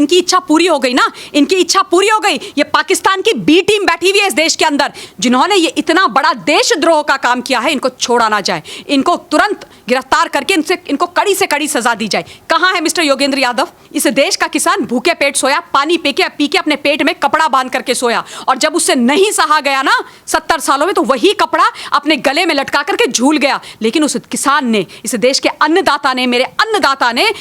इनकी इच्छा पूरी हो गई ना, इनकी इच्छा पूरी हो गई। ये पाकिस्तान की बी टीम बैठी हुई है इस देश के अंदर, जिन्होंने ये इतना बड़ा देशद्रोह का काम किया है। इनको छोड़ा ना जाए, इनको तुरंत गिरफ्तार करके इनको कड़ी से कड़ी सजा दी जाए। कहां है मिस्टर योगेंद्र यादव? इस देश का किसान भूखे पेट सोया, पानी पी के अपने पेट में कपड़ा बांध करके सोया, और जब उससे नहीं सहा गया ना 70 सालों में, तो वही कपड़ा अपने गले में लटका करके झूल गया। लेकिन उस किसान ने, इस देश के अन्नदाता ने, मेरे अन्नदाता ने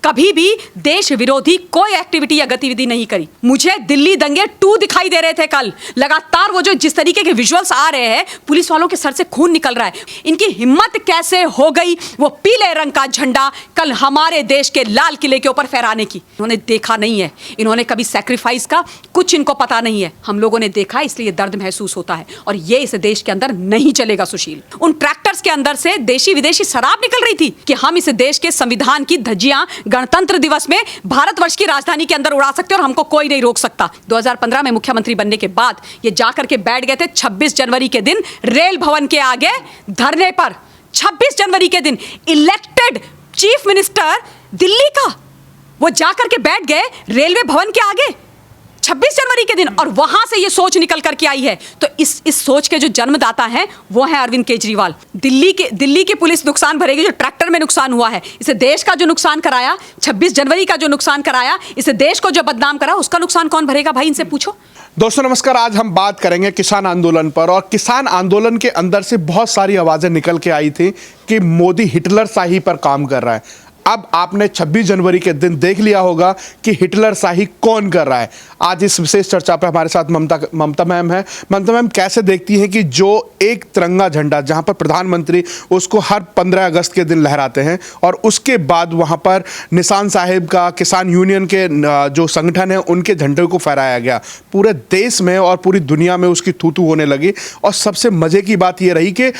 कभी भी देश विरोधी कोई एक्टिविटी या गतिविधि नहीं करी। मुझे दिल्ली दंगे 2 दिखाई दे रहे थे कल लगातार। वो जो जिस तरीके के विजुअल्स आ रहे हैं, पुलिस वालों के सर से खून निकल रहा है। इनकी हिम्मत कैसे हो गई वो पीले रंग का झंडा कल हमारे देश के लाल किले के ऊपर फहराने की? इन्होंने देखा नहीं है, इन्होंने कभी सैक्रिफाइस का कुछ इनको पता नहीं है। हम लोगों ने देखा, इसलिए दर्द महसूस होता है, और ये इस देश के अंदर नहीं चलेगा। सुशील, उन ट्रैक्टर्स के अंदर से देशी विदेशी शराब निकल रही थी कि हम इस देश के संविधान की धज्जियां गणतंत्र दिवस में भारतवर्ष की राजधानी के अंदर उड़ा सकते हैं, और हमको कोई नहीं रोक सकता। 2015 में मुख्यमंत्री बनने के बाद ये जाकर के बैठ गए थे 26 जनवरी के दिन रेल भवन के आगे धरने पर। 26 जनवरी के दिन इलेक्टेड चीफ मिनिस्टर दिल्ली का, वो जाकर के बैठ गए रेलवे भवन के आगे 26 जनवरी के दिन, और वहां से ये सोच निकल करके आई है। तो इस सोच के जो जन्मदाता हैं वो है अरविंद केजरीवाल। दिल्ली की पुलिस नुकसान भरेगी जो ट्रैक्टर में नुकसान हुआ है। इस देश का जो नुकसान कराया, 26 जनवरी का जो नुकसान कराया, इस देश को जो बदनाम करा, उसका नुकसान कौन भरेगा भाई? इनसे पूछो। दोस्तों नमस्कार, आज हम बात करेंगे किसान आंदोलन पर। और किसान आंदोलन के अंदर से बहुत सारी आवाजें निकल के आई थी कि मोदी हिटलर शाही पर काम कर रहा है। अब आपने 26 जनवरी के दिन देख लिया होगा कि हिटलर शाही कौन कर रहा है। आज इस विशेष चर्चा पर हमारे साथ ममता मैम है। ममता मैम, कैसे देखती हैं कि जो एक तिरंगा झंडा जहां पर प्रधानमंत्री उसको हर 15 अगस्त के दिन लहराते हैं, और उसके बाद वहां पर निशान साहिब का, किसान यूनियन के जो संगठन है उनके झंडे को फहराया गया, पूरे देश में और पूरी दुनिया में उसकी थू थू होने लगी। और सबसे मजे की बात यह रही कि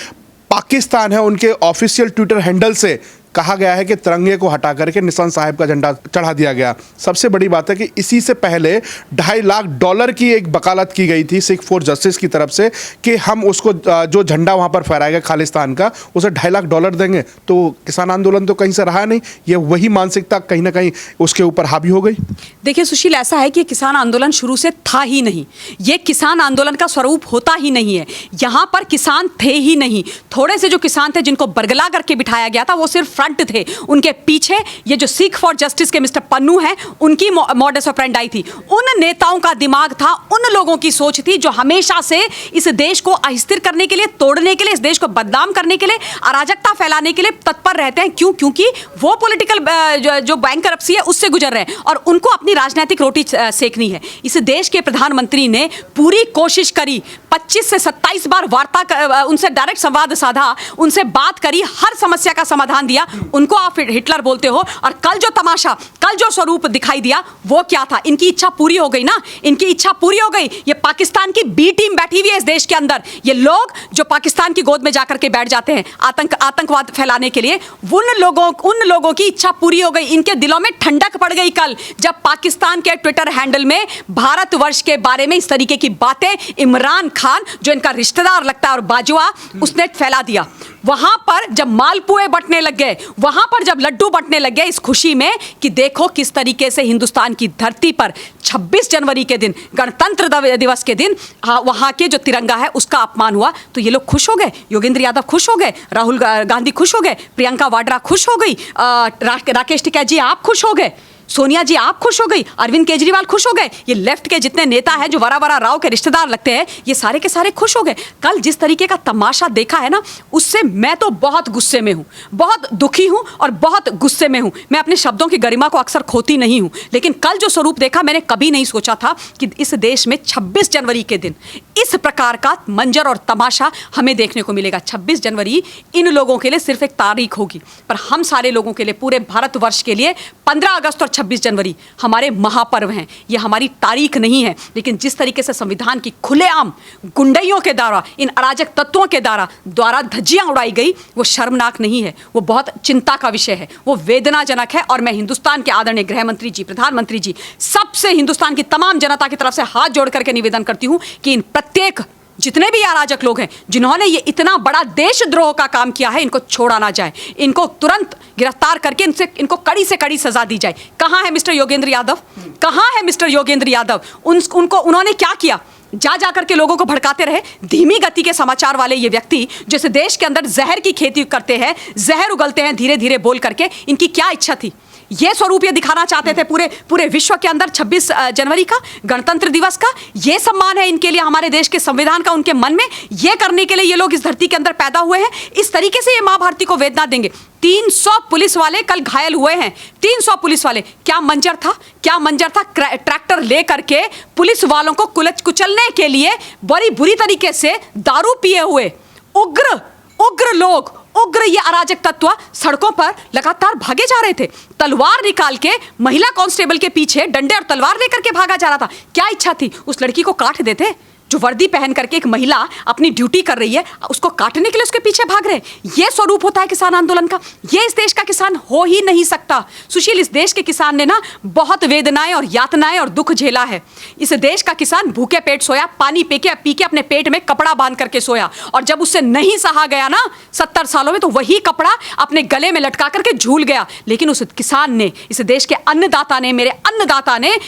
पाकिस्तान है, उनके ऑफिशियल ट्विटर हैंडल से कहा गया है कि तिरंगे को हटा करके निशान साहिब का झंडा चढ़ा दिया गया। सबसे बड़ी बात है कि इसी से पहले $2.5 लाख की एक वकालत की गई थी सिख फॉर जस्टिस की तरफ से कि हम उसको जो झंडा वहां पर फहराया गया खालिस्तान का, उसे $2.5 लाख देंगे। तो किसान आंदोलन तो कहीं से रहा नहीं, ये वही मानसिकता कहीं ना कहीं उसके ऊपर हावी हो गई। देखिए सुशील, ऐसा है कि किसान आंदोलन शुरू से था ही नहीं, ये किसान आंदोलन का स्वरूप होता ही नहीं है। यहाँ पर किसान थे ही नहीं। थोड़े से जो किसान थे जिनको बरगला करके बिठाया गया था, वो सिर्फ फ्रंट थे। उनके पीछे ये जो सिख फॉर जस्टिस के मिस्टर पन्नू हैं, उनकी मॉडस ऑपरेंडाई थी। उन नेताओं का दिमाग था, उन लोगों की सोच थी जो हमेशा से इस देश को अस्थिर करने के लिए, तोड़ने के लिए, इस देश को बदनाम करने के लिए, अराजकता फैलाने के लिए तत्पर रहते हैं। क्यों? क्योंकि वो पॉलिटिकल जो बैंकरप्सी है उससे गुजर रहे हैं, और उनको अपनी राजनीतिक रोटी सेकनी है। इस देश के प्रधानमंत्री ने पूरी कोशिश करी, 25 से 27 बार वार्ता, उनसे डायरेक्ट संवाद साधा, उनसे बात करी, हर समस्या का समाधान दिया। उनको आप हिटलर बोलते हो, और कल जो तमाशा, कल जो स्वरूप दिखाई दिया वो क्या था? इनकी इच्छा पूरी हो गई ना, इनकी इच्छा पूरी हो गई। ये पाकिस्तान की बी टीम बैठी हुई है इस देश के अंदर। ये लोग जो पाकिस्तान की गोद में जाकर के बैठ जाते हैं आतंकवाद फैलाने के लिए, उन लोगों की इच्छा पूरी हो गई। इनके दिलों में ठंडक पड़ गई कल जब पाकिस्तान के ट्विटर हैंडल में भारतवर्ष के बारे में इस तरीके की बातें इमरान खान, जो इनका रिश्तेदार लगता है और बाजुआ, उसने फैला दिया। वहां पर जब मालपुए बंटने लग गए, वहां पर जब लड्डू बंटने लग गए इस खुशी में कि देखो किस तरीके से हिंदुस्तान की धरती पर 26 जनवरी के दिन, गणतंत्र दिवस के दिन, वहां के जो तिरंगा है उसका अपमान हुआ, तो ये लोग खुश हो गए। योगेंद्र यादव खुश हो गए, राहुल गांधी खुश हो गए, प्रियंका वाड्रा खुश हो गई, राकेश टिकैत जी आप खुश हो गए, सोनिया जी आप खुश हो गई, अरविंद केजरीवाल खुश हो गए, ये लेफ्ट के जितने नेता हैं जो वरा राव के रिश्तेदार लगते हैं, ये सारे के सारे खुश हो गए। कल जिस तरीके का तमाशा देखा है ना, उससे मैं तो बहुत गुस्से में हूं, बहुत दुखी हूं और बहुत गुस्से में हूं। मैं अपने शब्दों की गरिमा को अक्सर खोती नहीं हूं, लेकिन कल जो स्वरूप देखा, मैंने कभी नहीं सोचा था कि इस देश में 26 जनवरी के दिन इस प्रकार का मंजर और तमाशा हमें देखने को मिलेगा। 26 जनवरी इन लोगों के लिए सिर्फ एक तारीख होगी, पर हम सारे लोगों के लिए, पूरे भारतवर्ष के लिए 15 अगस्त और 26 जनवरी हमारे महापर्व हैं। ये हमारी तारीख नहीं है, लेकिन जिस तरीके से संविधान की खुलेआम गुंडाइयों के द्वारा, इन अराजक तत्वों के द्वारा धज्जियां उड़ाई गई, वो शर्मनाक नहीं है, वो बहुत चिंता का विषय है, वो वेदनाजनक है। और मैं हिंदुस्तान के आदरणीय गृह मंत्री जी, प्रधानमंत्री जी, सबसे हिंदुस्तान की तमाम जनता की तरफ से हाथ जोड़ करके निवेदन करती हूं कि इन प्रत्येक जितने भी अराजक लोग हैं जिन्होंने ये इतना बड़ा देशद्रोह का काम किया है, इनको छोड़ा ना जाए, इनको तुरंत गिरफ्तार करके इनको कड़ी से कड़ी सजा दी जाए। कहाँ है मिस्टर योगेंद्र यादव? कहाँ है मिस्टर योगेंद्र यादव? उन्होंने क्या किया? जा करके लोगों को भड़काते रहे। धीमी गति के समाचार वाले ये व्यक्ति जैसे देश के अंदर जहर की खेती करते हैं, जहर उगलते हैं धीरे धीरे बोल करके, इनकी क्या इच्छा थी? ये स्वरूप ये दिखाना चाहते थे पूरे विश्व के अंदर 26 जनवरी का, गणतंत्र दिवस का, ये सम्मान है इनके लिए हमारे देश के संविधान का उनके मन में। ये करने के लिए ये लोग इस धरती के अंदर पैदा हुए हैं। इस तरीके से ये मां भारती को वेदना देंगे। 300 पुलिस वाले कल घायल हुए हैं। 300 पुलिस वाले, क्या मंजर था? क्या मंजर था? ट्रैक्टर ले करके पुलिस वालों को कुचलने के लिए बड़ी बुरी तरीके से दारू पिए हुए उग्र लोग, उग्र ये अराजक तत्व सड़कों पर लगातार भागे जा रहे थे। तलवार निकाल के महिला कांस्टेबल के पीछे डंडे और तलवार लेकर के भागा जा रहा था। क्या इच्छा थी? उस लड़की को काट देते। जो वर्दी पहन करके एक महिला अपनी ड्यूटी कर रही है, उसको काटने के लिए उसके पीछे भाग रहे हैं। यह स्वरूप होता है किसान आंदोलन का। ये इस देश का किसान हो ही नहीं सकता। सुशील, इस देश के किसान ने ना बहुत वेदनाएं और यातनाएं और दुख झेला है। इस देश का किसान भूखे पेट सोया, पानी पी के अपने पेट में कपड़ा बांध करके सोया, और जब उससे नहीं सहा गया ना 70 सालों में, तो वही कपड़ा अपने गले में लटका करके झूल गया। लेकिन उस किसान ने, इस देश के अन्नदाता ने, मेरे अन्नदाता ने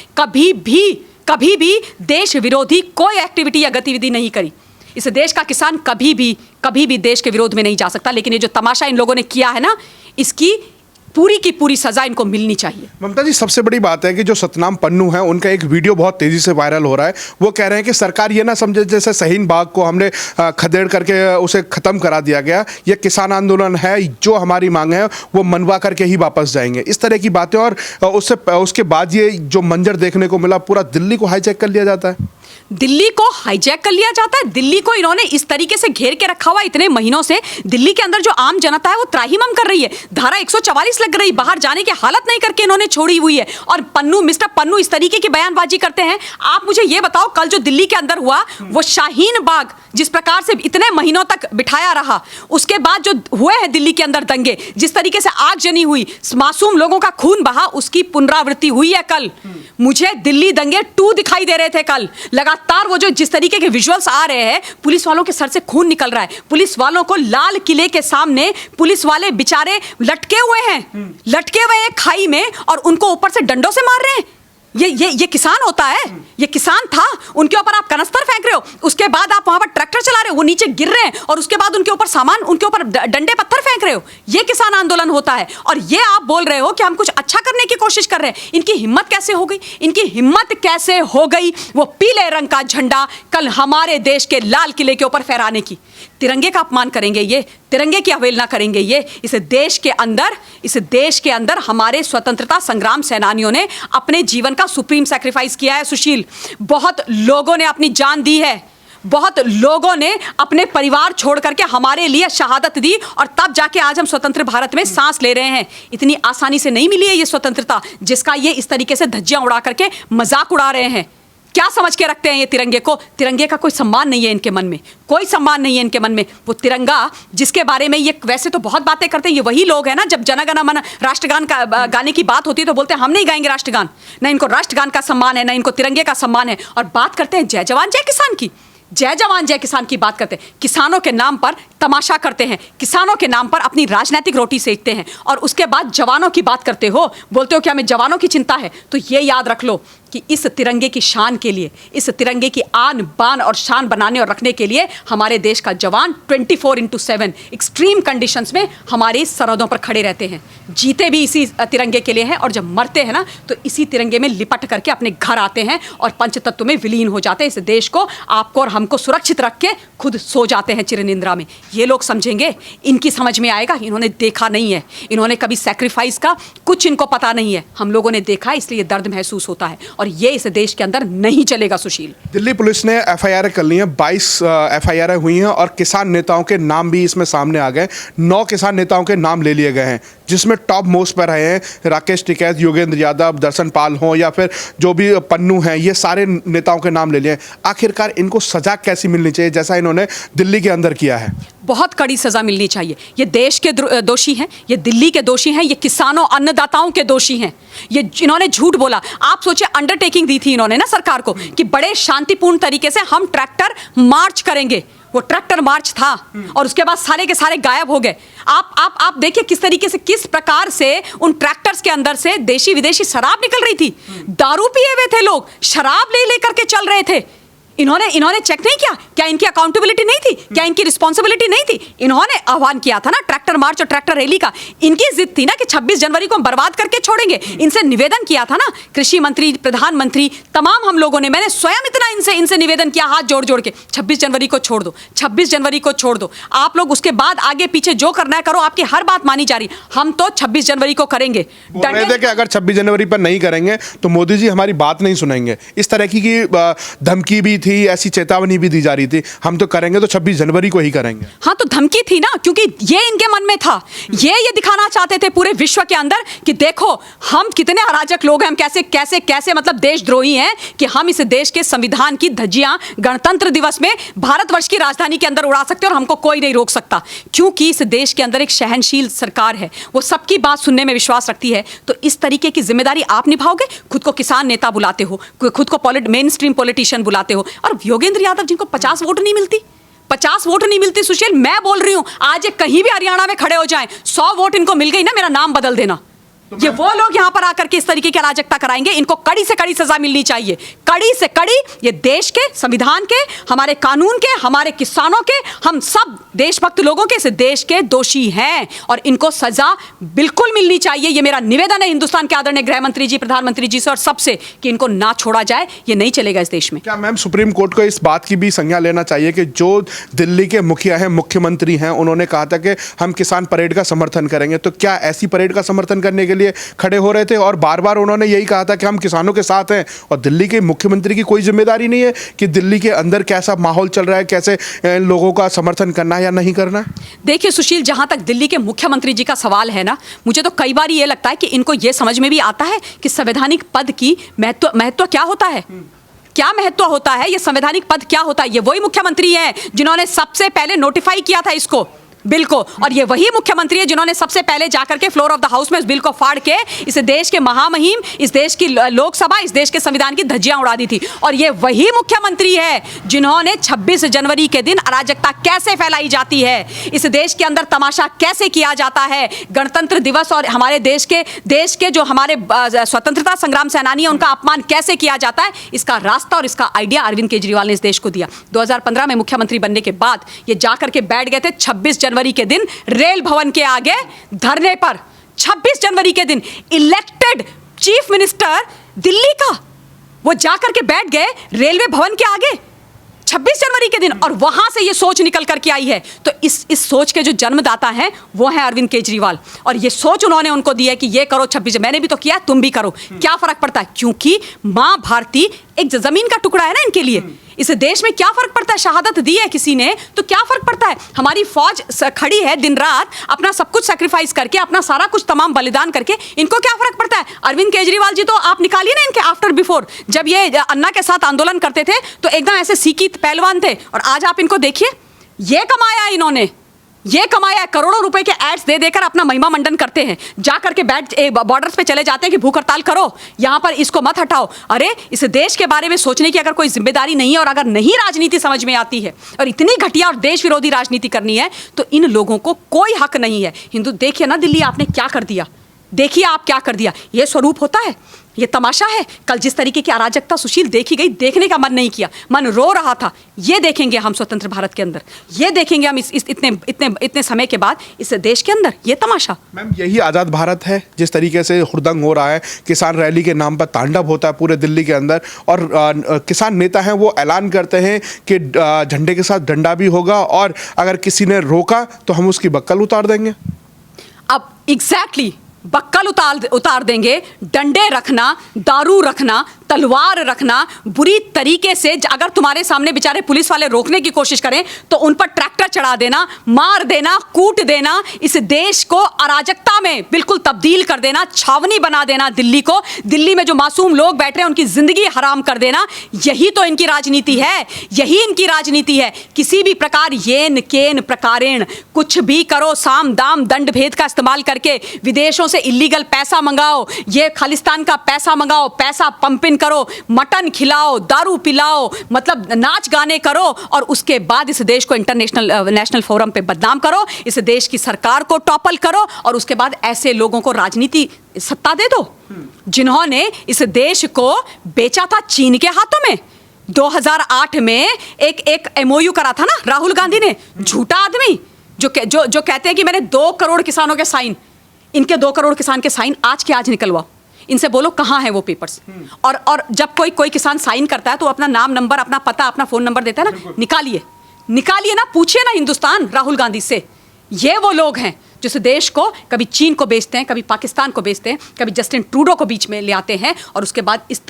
कभी भी देश विरोधी कोई एक्टिविटी या गतिविधि नहीं करी। इस देश का किसान कभी भी देश के विरोध में नहीं जा सकता। लेकिन ये जो तमाशा इन लोगों ने किया है ना, इसकी पूरी की पूरी सजा इनको मिलनी चाहिए। ममता जी, सबसे बड़ी बात है कि जो सतनाम पन्नू है, उनका एक वीडियो बहुत तेजी से वायरल हो रहा है। वो कह रहे हैं कि सरकार ये ना समझे जैसे शाहीन बाग को हमने खदेड़ करके उसे खत्म करा दिया गया। ये किसान आंदोलन है, जो हमारी मांग है वो मनवा करके ही वापस जाएंगे, इस तरह की बातें। और उसके बाद ये जो मंजर देखने को मिला, पूरा दिल्ली को हाईजैक कर लिया जाता है। दिल्ली को हाईजैक कर लिया जाता है। दिल्ली को इन्होंने इस तरीके से घेर के रखा हुआ इतने महीनों से। दिल्ली के अंदर जो आम जनता है वो त्राहिमाम कर रही है। धारा 144 लग रही, बाहर जाने की हालत नहीं करके इन्होंने छोड़ी हुई है। और मिस्टर पन्नू इस तरीके की बयानबाजी करते हैं। आप मुझे ये बताओ, कल जो दिल्ली के अंदर हुआ, वो शाहीन बाग जिस प्रकार से इतने महीनों तक बिठाया रहा, उसके बाद जो हुए हैं दिल्ली के अंदर दंगे, जिस तरीके से आगजनी हुई, मासूम लोगों का खून बहा, उसकी पुनरावृत्ति हुई है कल। मुझे दिल्ली दंगे 2 दिखाई दे रहे थे कल। लगातार वो जो जिस तरीके के विजुअल्स आ रहे हैं, पुलिस वालों के सर से खून निकल रहा है। पुलिस वालों को लाल किले के सामने पुलिस वाले बेचारे लटके हुए हैं खाई में, और उनको ऊपर से डंडों से मार रहे हैं। ये किसान होता है? ये किसान था? उनके ऊपर आप कनस्तर फेंक रहे हो, उसके बाद आप वहां पर ट्रैक्टर चला रहे हो, वो नीचे गिर रहे हैं, और उसके बाद उनके ऊपर डंडे पत्थर फेंक रहे हो। ये किसान आंदोलन होता है। और ये आप बोल रहे हो कि हम कुछ अच्छा करने की कोशिश कर रहे हैं। इनकी हिम्मत कैसे हो गई? वो पीले रंग का झंडा कल हमारे देश के लाल किले के ऊपर फहराने की। तिरंगे का अपमान करेंगे ये, तिरंगे की अवहेलना करेंगे ये। इस देश के अंदर हमारे स्वतंत्रता संग्राम सेनानियों ने अपने जीवन का सुप्रीम सैक्रिफाइस किया है। सुशील, बहुत लोगों ने अपनी जान दी है, बहुत लोगों ने अपने परिवार छोड़ करके हमारे लिए शहादत दी, और तब जाके आज हम स्वतंत्र भारत में सांस ले रहे हैं। इतनी आसानी से नहीं मिली है ये स्वतंत्रता, जिसका ये इस तरीके से धज्जियां उड़ा करके मजाक उड़ा रहे हैं। क्या समझ के रखते हैं ये तिरंगे को? तिरंगे का कोई सम्मान नहीं है इनके मन में, कोई सम्मान नहीं है इनके मन में। वो तिरंगा जिसके बारे में ये वैसे तो बहुत बातें करते हैं, ये वही लोग हैं ना, जब जन गण मन राष्ट्रगान का गाने की बात होती है तो बोलते हैं हम नहीं गाएंगे राष्ट्रगान। ना इनको राष्ट्रगान का सम्मान है, ना इनको तिरंगे का सम्मान है, और बात करते हैं जय जवान जय किसान की। जय जवान जय किसान की बात करते हैं, किसानों के नाम पर तमाशा करते हैं, किसानों के नाम पर अपनी राजनीतिक रोटी सेकते हैं, और उसके बाद जवानों की बात करते हो, बोलते हो कि हमें जवानों की चिंता है। तो ये याद रख लो कि इस तिरंगे की शान के लिए, इस तिरंगे की आन बान और शान बनाने और रखने के लिए हमारे देश का जवान 24/7 एक्सट्रीम कंडीशंस में हमारी सरहदों पर खड़े रहते हैं। जीते भी इसी तिरंगे के लिए हैं, और जब मरते हैं ना तो इसी तिरंगे में लिपट करके अपने घर आते हैं और पंचतत्व में विलीन हो जाते हैं। इस देश को, आपको और हमको सुरक्षित रख के खुद सो जाते हैं चिरनिंद्रा में। ये लोग समझेंगे, इनकी समझ में आएगा। इन्होंने देखा नहीं है, इन्होंने कभी सैक्रिफाइस का कुछ इनको पता नहीं है। हम लोगों ने देखा है, इसलिए दर्द महसूस होता है, और ये इस देश के अंदर नहीं चलेगा। सुशील, दिल्ली पुलिस ने एफआईआर कर ली है, 22 एफआईआर हुई हैं, और किसान नेताओं के नाम भी इसमें सामने आ गए। 9 किसान नेताओं के नाम ले लिए गए हैं। जिसमें टॉप मोस्ट पर रहे हैं राकेश टिकैत, योगेंद्र यादव, दर्शन पाल हों या फिर जो भी पन्नू हैं, ये सारे नेताओं के नाम ले लिए। आखिरकार इनको सजा कैसी मिलनी चाहिए जैसा इन्होंने दिल्ली के अंदर किया है? बहुत कड़ी सजा मिलनी चाहिए। ये देश के दोषी हैं, ये दिल्ली के दोषी हैं, ये किसानों अन्नदाताओं के दोषी हैं। ये इन्होंने झूठ बोला। आप सोचिए, अंडरटेकिंग दी थी इन्होंने ना सरकार को कि बड़े शांतिपूर्ण तरीके से हम ट्रैक्टर मार्च करेंगे। वो ट्रैक्टर मार्च था और उसके बाद सारे के सारे गायब हो गए। आप देखिए किस तरीके से, किस प्रकार से उन ट्रैक्टर्स के अंदर से देशी विदेशी शराब निकल रही थी। दारू पिए हुए थे लोग, शराब ले लेकर के चल रहे थे। इन्होंने चेक नहीं किया? क्या इनकी अकाउंटेबिलिटी नहीं थी? क्या इनकी रिस्पॉन्सिबिलिटी नहीं थी? इन्होंने आह्वान किया था ना ट्रैक्टर मार्च और ट्रैक्टर रैली का। इनकी जिद थी ना कि 26 जनवरी को हम बर्बाद करके छोड़ेंगे। इनसे निवेदन किया था ना, कृषि मंत्री, प्रधानमंत्री, तमाम हम लोगों ने, मैंने स्वयं इतना इनसे निवेदन किया हाथ जोड़ जोड़ के, 26 जनवरी को छोड़ दो, 26 जनवरी को छोड़ दो। आप लोग उसके बाद आगे पीछे जो करना है करो, आपकी हर बात मानी जा रही। हम तो 26 जनवरी को करेंगे। बोल रहे थे कि अगर 26 जनवरी पर नहीं करेंगे तो मोदी जी हमारी बात नहीं सुनेंगे। इस तरह की धमकी भी थी, ऐसी चेतावनी भी दी जा रही थी, हम तो करेंगे तो 26 जनवरी को ही करेंगे। हाँ, तो धमकी थी ना, क्योंकि ये इनके मन में था। ये दिखाना चाहते थे पूरे विश्व के अंदर कि देखो हम कितने अराजक लोग हैं, हम कैसे कैसे कैसे मतलब देशद्रोही हैं कि हम इस देश के संविधान की धज्जियां गणतंत्र दिवस में भारतवर्ष की राजधानी के अंदर उड़ा सकते हैं और हमको कोई नहीं रोक सकता। क्योंकि इस देश के अंदर एक सहनशील सरकार है, वो सबकी बात सुनने में विश्वास रखती है। तो इस तरीके की जिम्मेदारी आप निभाओगे। खुद को किसान नेता बुलाते हो, खुद को मेन स्ट्रीम पॉलिटिशियन बुलाते हो, और योगेंद्र यादव जिनको 50 वोट नहीं मिलती, 50 वोट नहीं मिलती। सुशील, मैं बोल रही हूं, आज ये कहीं भी हरियाणा में खड़े हो जाएं, 100 वोट इनको मिल गई ना, मेरा नाम बदल देना। ये वो लोग यहां पर आकर के इस तरीके की अराजकता कराएंगे। इनको कड़ी से कड़ी सजा मिलनी चाहिए, कड़ी से कड़ी। ये देश के संविधान के, हमारे कानून के, हमारे किसानों के, हम सब देशभक्त लोगों के, इस देश के दोषी हैं और इनको सजा बिल्कुल मिलनी चाहिए। ये मेरा निवेदन है हिंदुस्तान के आदरणीय गृह मंत्री जी, प्रधानमंत्री जी से और सबसे कि इनको ना छोड़ा जाए। ये नहीं चलेगा इस देश में। क्या मैम सुप्रीम कोर्ट को इस बात की भी संज्ञा लेना चाहिए कि जो दिल्ली के मुखिया हैं, मुख्यमंत्री हैं, उन्होंने कहा था कि हम किसान परेड का समर्थन करेंगे, तो क्या ऐसी परेड का समर्थन करने के लिए खड़े हो रहे थे? और बार बार उन्होंने यही कहा था कि हम किसानों के साथ हैं, और दिल्ली के मुख्यमंत्री की कोई जिम्मेदारी नहीं है कि दिल्ली के अंदर कैसा माहौल चल रहा है, कैसे लोगों का समर्थन करना है या नहीं करना? देखिए सुशील, जहां तक दिल्ली के मुख्यमंत्री जी का सवाल है ना, मुझे तो कई बार ये लगता है कि इनको ये समझ में भी आता है कि संवैधानिक पद की महत्व क्या होता है, क्या महत्व होता है, ये संवैधानिक पद क्या होता है। ये वही मुख्यमंत्री है जिन्होंने सबसे पहले नोटिफाई किया था इसको, बिल को, और ये वही मुख्यमंत्री है जिन्होंने सबसे पहले जाकर के फ्लोर ऑफ द हाउस में इस बिल को फाड़ के इस देश के महामहिम, इस देश की लोकसभा, इस देश के संविधान की धज्जियां उड़ा दी थी। और ये वही मुख्यमंत्री है जिन्होंने 26 जनवरी के दिन अराजकता कैसे फैलाई जाती है, इस देश के अंदर तमाशा कैसे किया जाता है, गणतंत्र दिवस और हमारे देश के जो हमारे स्वतंत्रता संग्राम सेनानी है उनका अपमान कैसे किया जाता है, इसका रास्ता और इसका आइडिया अरविंद केजरीवाल ने इस देश को दिया। 2015 में मुख्यमंत्री बनने के बाद ये जाकर के बैठ गए थे 26 जनवरी के दिन रेल भवन के आगे धरने पर। 26 जनवरी के दिन इलेक्टेड चीफ मिनिस्टर दिल्ली का, वो जाकर के बैठ गए रेलवे भवन के आगे 26 जनवरी के दिन, और वहां से ये सोच निकल करके आई है। तो इस सोच के जो जन्मदाता हैं वो है अरविंद केजरीवाल, और ये सोच उन्होंने उनको दी है कि ये करो 26, मैंने भी तो किया, तुम भी करो, क्या फर्क पड़ता है? क्योंकि मां भारती एक जमीन का टुकड़ा है ना इनके लिए। इस देश में क्या फर्क पड़ता है, शहादत दी है किसी ने तो क्या फर्क पड़ता है? हमारी फौज खड़ी है दिन रात अपना सब कुछ सैक्रिफाइस करके, अपना सारा कुछ तमाम बलिदान करके, इनको क्या फर्क पड़ता है? अरविंद केजरीवाल जी तो आप निकालिए ना इनके आफ्टर बिफोर, जब ये अन्ना के साथ आंदोलन करते थे तो एकदम ऐसे सीकी पहलवान थे, और आज आप इनको देखिए, ये कमाया इन्होंने, ये कमाया करोड़ों रुपए के एड्स दे देकर अपना महिमा मंडन करते हैं, जाकर के बॉर्डर्स पे चले जाते हैं कि भूख हड़ताल करो, यहां पर इसको मत हटाओ। अरे इस देश के बारे में सोचने की अगर कोई जिम्मेदारी नहीं है और अगर नहीं राजनीति समझ में आती है और इतनी घटिया और देश विरोधी राजनीति करनी है तो इन लोगों को कोई हक नहीं है। हिंदू देखिए ना दिल्ली आपने क्या कर दिया, देखिए आप क्या कर दिया। ये स्वरूप होता है, ये तमाशा है। कल जिस तरीके की अराजकता सुशील देखी गई, देखने का मन नहीं किया, मन रो रहा था। ये देखेंगे हम स्वतंत्र भारत के अंदर, ये देखेंगे हम इस इतने समय के बाद इस देश के अंदर ये तमाशा। मैम यही आज़ाद भारत है जिस तरीके से हुड़दंग हो रहा है, किसान रैली के नाम पर तांडव होता है पूरे दिल्ली के अंदर, और किसान नेता हैं वो ऐलान करते हैं कि झंडे के साथ डंडा भी होगा और अगर किसी ने रोका तो हम उसकी बक्कल उतार देंगे। अब एग्जैक्टली बक्कल उतार देंगे, डंडे रखना, दारू रखना, तलवार रखना, बुरी तरीके से अगर तुम्हारे सामने बेचारे पुलिस वाले रोकने की कोशिश करें तो उन पर ट्रैक्टर चढ़ा देना, मार देना, कूट देना, इस देश को अराजकता में बिल्कुल तब्दील कर देना, छावनी बना देना दिल्ली को, दिल्ली में जो मासूम लोग बैठ रहे हैं उनकी जिंदगी हराम कर देना, यही तो इनकी राजनीति है, यही इनकी राजनीति है। किसी भी प्रकार येन केन प्रकारेण कुछ भी करो, साम दाम दंड भेद का इस्तेमाल करके विदेशों से इलीगल पैसा मंगाओ, ये खालिस्तान का पैसा मंगाओ, पैसा पंपिंग करो, मटन खिलाओ, दारू पिलाओ, मतलब नाच गाने करो और उसके बाद इस देश को इंटरनेशनल नेशनल फोरम पे बदनाम करो, इस देश की सरकार को टॉपल करो और उसके बाद ऐसे लोगों को राजनीति सत्ता दे दो जिन्होंने इस देश को बेचा था चीन के हाथों में। 2008 में एक एमओयू करा था ना राहुल गांधी ने, झूठा आदमी जो कहते हैं कि मैंने 2 करोड़ किसानों के साइन, इनके 2 करोड़ किसान के साइन आज के आज निकलवाओ, इनसे बोलो कहाँ है वो पेपर्स। और जब कोई किसान साइन करता है तो अपना नाम नंबर, अपना पता, अपना फोन नंबर देता है ना, निकालिए ना, पूछिए ना हिंदुस्तान राहुल गांधी से। ये वो लोग हैं जिस देश को कभी चीन को बेचते हैं, कभी पाकिस्तान को बेचते हैं, कभी जस्टिन ट्रूडो को बीच में ले आते हैं और उसके बाद इस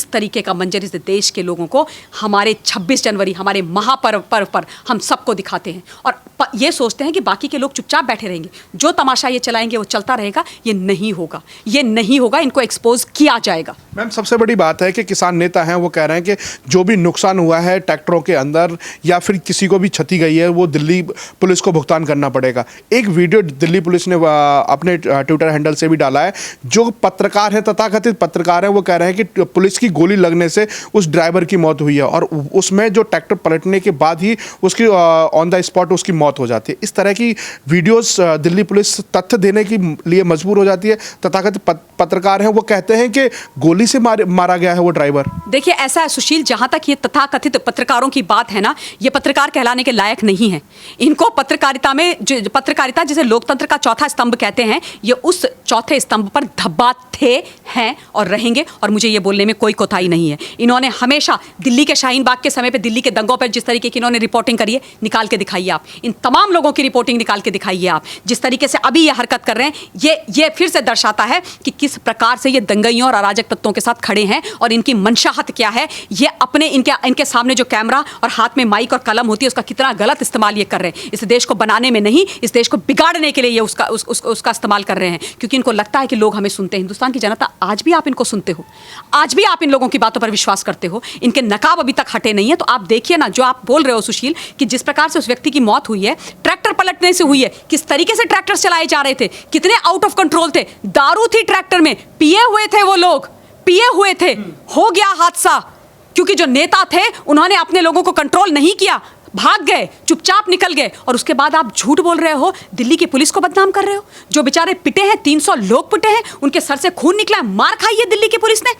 तरीके का मंजर इस देश के लोगों को हमारे 26 जनवरी हमारे महापर्व पर हम सबको दिखाते हैं और ये सोचते हैं कि बाकी के लोग चुपचाप बैठे रहेंगे, जो तमाशा ये चलाएंगे वो चलता रहेगा। ये नहीं होगा, ये नहीं होगा, इनको एक्सपोज किया जाएगा। मैम, सबसे बड़ी बात है कि किसान नेता हैं वो कह रहे हैं कि जो भी नुकसान हुआ है ट्रैक्टरों के अंदर या फिर किसी को भी क्षति गई है वो दिल्ली पुलिस को भुगतान करना पड़ेगा। एक वीडियो दिल्ली पुलिस ने अपने ट्विटर हैंडल से भी डाला है। जो पत्रकार हैं, तथाकथित पत्रकार हैं, वो कह रहे हैं कि पुलिस की गोली लगने से उस ड्राइवर की मौत हुई है और उसमें जो ट्रैक्टर पलटने के बाद ही उसकी ऑन द स्पॉट उसकी मौत हो जाती है। इस तरह की वीडियोस दिल्ली पुलिस तथ्य देने के लिए मजबूर हो जाती है। तथाकथित पत्रकार हैं वो कहते हैं कि गोली से मारा गया है वो ड्राइवर। देखिए ऐसा है सुशील, जहां तक ये तथाकथित पत्रकारों की बात है ना, ये पत्रकार कहलाने के लायक नहीं है। इनको पत्रकारिता में पत्रकारिता जिसे लोकतंत्र का चौथा स्तंभ कहते हैं, ये उस चौथे स्तंभ पर धब्बा थे, हैं और रहेंगे और मुझे ये बोलने में कोई कोताही नहीं है। इन्होंने हमेशा दिल्ली के शाहीन बाग के समय पे, दिल्ली के दंगों पर जिस तरीके की इन्होंने रिपोर्टिंग करी है, निकाल के दिखाइए आप। इन तमाम लोगों की रिपोर्टिंग निकाल के दिखाइए आप। जिस तरीके से अभी ये हरकत कर रहे हैं, ये फिर से दर्शाता है कि किस प्रकार से ये दंगाइयों और अराजक तत्वों के साथ खड़े हैं और इनकी मंशाहत क्या है। ये अपने इनके सामने जो कैमरा और हाथ में माइक और कलम होती है उसका कितना गलत इस्तेमाल ये कर रहे हैं। इस देश को बनाने में नहीं, इस देश को बिगाड़ने के लिए ये उसका इस्तेमाल कर रहे हैं, क्योंकि इनको लगता है कि लोग हमें सुनते हैं। हिंदुस्तान की जनता, आज भी आप इनको सुनते हो, आज भी आप इन लोगों की बातों पर विश्वास करते हो। इनके नकाब अभी तक हटे नहीं है। तो आप देखिए ना, जो आप बोल रहे हो सुशील, कि जिस प्रकार से उस व्यक्ति की मौत हुई है ट्रैक्टर पलटने से हुई है, किस तरीके से ट्रैक्टर चलाए जा रहे थे, कितने आउट ऑफ कंट्रोल थे, दारू थी ट्रैक्टर में, पिए हुए थे वो लोग, पिए हुए थे, हो गया हादसा। क्योंकि जो नेता थे उन्होंने अपने लोगों को कंट्रोल नहीं किया, भाग गए, चुपचाप निकल गए और उसके बाद आप झूठ बोल रहे हो, दिल्ली की पुलिस को बदनाम कर रहे हो। जो बेचारे पिटे हैं, 300 लोग पिटे हैं, उनके सर से खून निकला है, मार खाई है दिल्ली की पुलिस ने।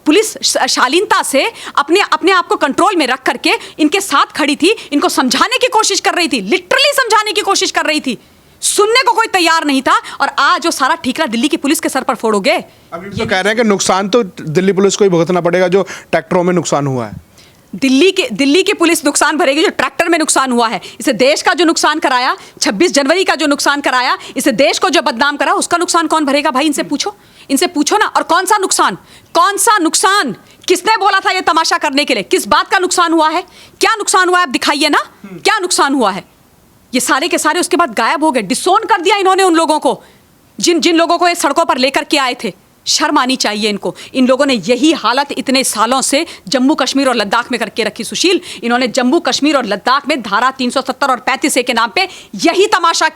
पुलिस शालीनता से अपने आप को कंट्रोल में रख करके इनके साथ खड़ी थी, इनको समझाने की कोशिश कर रही थी, लिटरली समझाने की कोशिश कर रही थी। सुनने को कोई तैयार नहीं था और आज जो सारा ठीकरा दिल्ली की पुलिस के सर पर फोड़ोगे। अभी तो कह रहे हैं कि नुकसान तो दिल्ली पुलिस को ही भुगतना पड़ेगा जो ट्रैक्टरों में नुकसान हुआ है। दिल्ली की पुलिस नुकसान भरेगी जो ट्रैक्टर में नुकसान हुआ है। इस देश का जो नुकसान कराया, 26 जनवरी का जो नुकसान कराया, इस देश को जो बदनाम करा, उसका नुकसान कौन भरेगा भाई? इनसे पूछो ना। और कौन सा नुकसान किसने बोला था ये तमाशा करने के लिए? किस बात का नुकसान हुआ है? क्या नुकसान हुआ है? आप दिखाइए ना, क्या नुकसान हुआ है? ये सारे के सारे उसके बाद गायब हो गए, डिसोन कर दिया इन्होंने उन लोगों को जिन लोगों को ये सड़कों पर लेकर के आए थे। शर्म आनी चाहिए इनको। इन लोगों ने यही हालत इतने सालों से जम्मू कश्मीर और लद्दाख में करके रखी सुशील। इन्होंने जम्मू कश्मीर और लद्दाख में धारा 370 और 35A के नाम पे यही तमाशा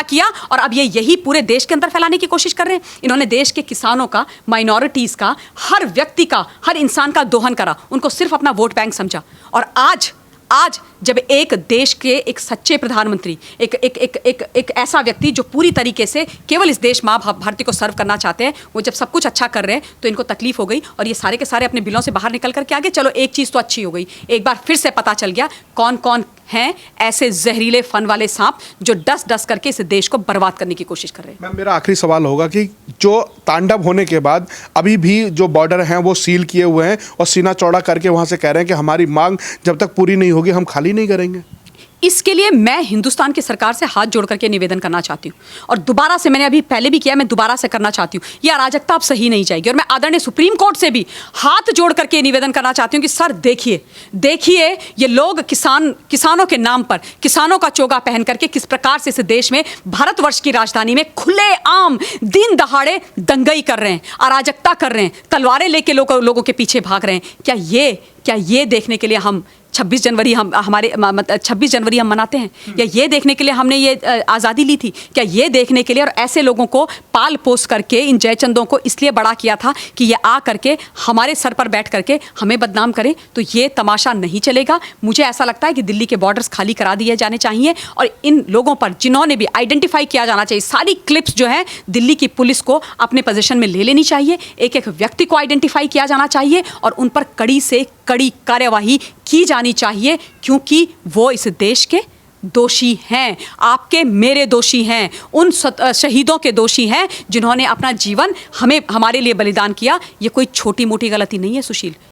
किया और अब ये यही पूरे देश के अंदर फैलाने की कोशिश कर रहे हैं। इन्होंने देश के किसानों का, माइनॉरिटीज का, हर व्यक्ति का, हर इंसान का दोहन करा, उनको सिर्फ अपना वोट बैंक समझा। और आज जब एक देश के एक सच्चे प्रधानमंत्री, एक ऐसा व्यक्ति जो पूरी तरीके से केवल इस देश माँ भारती को सर्व करना चाहते हैं, वो जब सब कुछ अच्छा कर रहे हैं तो इनको तकलीफ हो गई और ये सारे के सारे अपने बिलों से बाहर निकल करके आगे। चलो एक चीज़ तो अच्छी हो गई, एक बार फिर से पता चल गया कौन कौन हैं ऐसे जहरीले फन वाले सांप जो डस करके इस देश को बर्बाद करने की कोशिश कर रहे हैं। मैम, मेरा आखिरी सवाल होगा कि जो तांडव होने के बाद अभी भी जो बॉर्डर हैं वो सील किए हुए हैं और सीना चौड़ा करके वहाँ से कह रहे हैं कि हमारी मांग जब तक पूरी नहीं होगी हम खाली नहीं करेंगे। इसके लिए मैं हिंदुस्तान की सरकार से हाथ जोड़ करके निवेदन करना चाहती हूँ, और दोबारा से, मैंने अभी पहले भी किया, मैं दोबारा से करना चाहती हूँ, ये अराजकता अब सही नहीं जाएगी। और मैं आदरणीय सुप्रीम कोर्ट से भी हाथ जोड़ करके निवेदन करना चाहती हूँ कि सर देखिए ये लोग किसानों के नाम पर किसानों का चोगा पहन करके किस प्रकार से इस देश में, भारतवर्ष की राजधानी में खुलेआम दिन दहाड़े दंगई कर रहे हैं, अराजकता कर रहे हैं, तलवारें लेके लोगों के पीछे भाग रहे हैं। क्या ये देखने के लिए हम 26 जनवरी हम मनाते हैं? या ये देखने के लिए हमने ये आज़ादी ली थी? क्या ये देखने के लिए, और ऐसे लोगों को पाल पोस करके इन जयचंदों को इसलिए बड़ा किया था कि ये आ करके हमारे सर पर बैठ करके हमें बदनाम करें? तो ये तमाशा नहीं चलेगा। मुझे ऐसा लगता है कि दिल्ली के बॉर्डर्स खाली करा दिए जाने चाहिए, और इन लोगों पर जिन्होंने भी आइडेंटिफाई किया जाना चाहिए, सारी क्लिप्स जो है दिल्ली की पुलिस को अपने पोजीशन में ले लेनी चाहिए, एक एक व्यक्ति को आइडेंटिफाई किया जाना चाहिए और उन पर कड़ी से कड़ी कार्यवाही की जानी चाहिए, क्योंकि वो इस देश के दोषी हैं, आपके मेरे दोषी हैं, उन शहीदों के दोषी हैं जिन्होंने अपना जीवन हमारे लिए बलिदान किया। ये कोई छोटी मोटी गलती नहीं है सुशील।